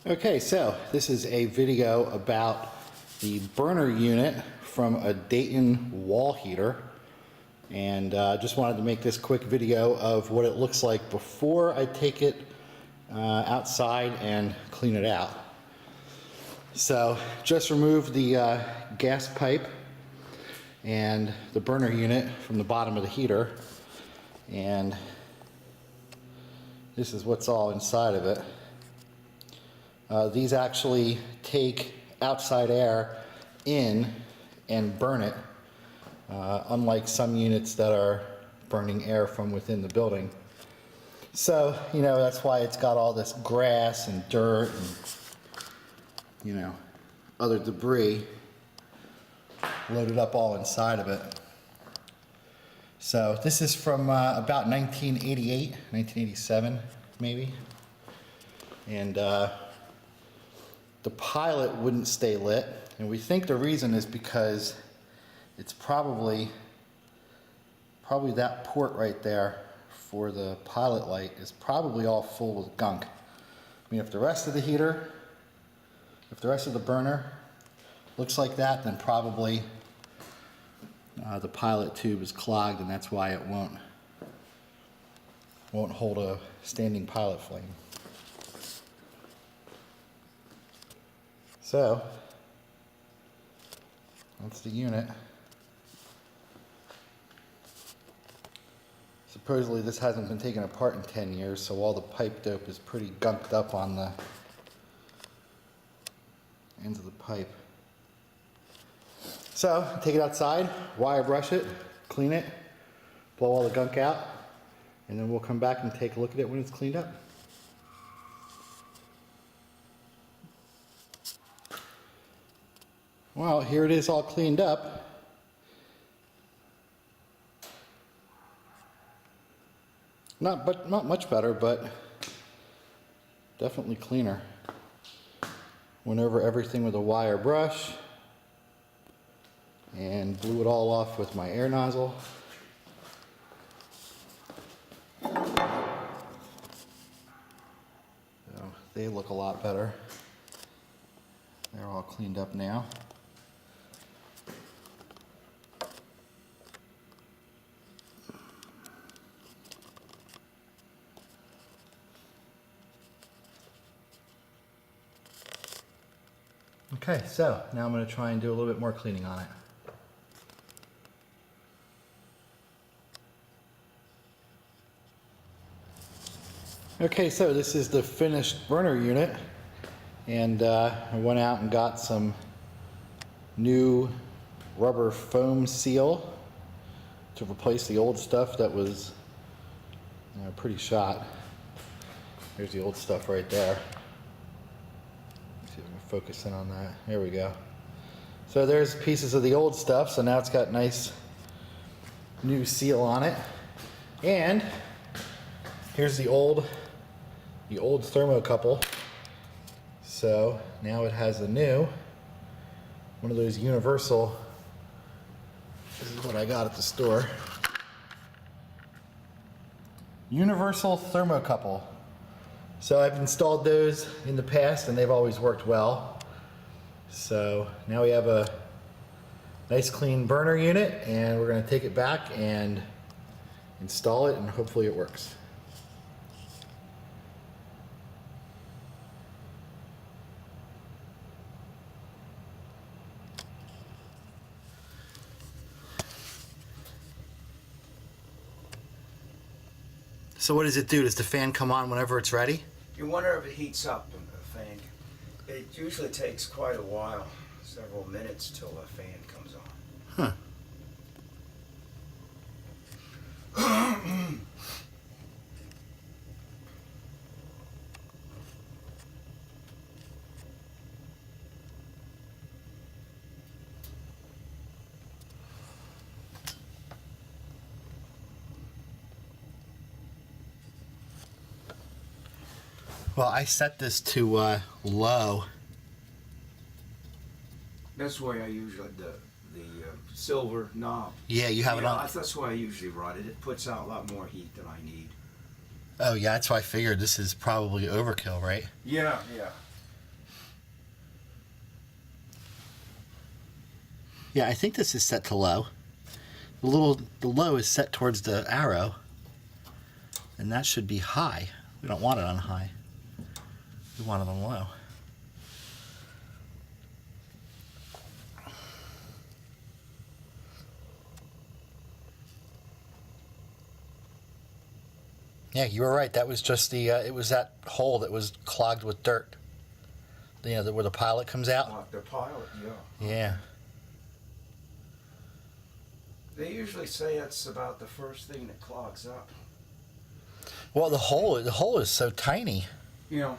Okay, so this is a video about the burner unit from a Dayton Wall heater, and just wanted to make this quick video of what it looks like before I take it outside and clean it out. So just removed the gas pipe and the burner unit from the bottom of the heater, and this is what's all inside of it. These actually take outside air in and burn it, unlike some units that are burning air from within the building. So, you know, that's why it's got all this grass and dirt and, you know, other debris loaded up all inside of it. So this is from about 1988, 1987 maybe. And the pilot wouldn't stay lit, and we think the reason is because it's probably that port right there for the pilot light is probably all full with gunk. I mean, if the rest of the heater, if the rest of the burner looks like that, then probably the pilot tube is clogged, and that's why it won't hold a standing pilot flame. So, that's the unit. Supposedly this hasn't been taken apart in 10 years, so all the pipe dope is pretty gunked up on the ends of the pipe. So, take it outside, wire brush it, clean it, blow all the gunk out, and then we'll come back and take a look at it when it's cleaned up. Well, here it is all cleaned up. Not much better, but definitely cleaner. Went over everything with a wire brush and blew it all off with my air nozzle. So they look a lot better. They're all cleaned up now. Okay, so now I'm going to try and do a little bit more cleaning on it. Okay, so this is the finished burner unit, and I went out and got some new rubber foam seal to replace the old stuff that was pretty shot. There's the old stuff right there. See if I can focus in on that. There we go. So there's pieces of the old stuff, so now it's got nice new seal on it. And here's the old Thermocouple. So now it has a new one of those universal. This is what I got at the store. Universal Thermocouple. So I've installed those in the past and they've always worked well. So now we have a nice clean burner unit, and we're going to take it back and install it, and hopefully it works. So what does it do? Does the fan come on whenever it's ready? You wonder if it heats up in the fan. It usually takes quite a while, several minutes till the fan comes on. Huh. Well, I set this to low. That's why I usually the silver knob. Yeah, you have it on. That's why I usually run it. It puts out a lot more heat than I need. Oh yeah, that's why I figured this is probably overkill, right? Yeah, yeah. Yeah, I think this is set to low. The low is set towards the arrow, and that should be high. We don't want it on high. We want it on low. Yeah, you were right. That was just the, it was that hole that was clogged with dirt. You know, where the pilot comes out? The pilot, yeah. Yeah. They usually say it's about the first thing that clogs up. Well, the hole is so tiny. You know,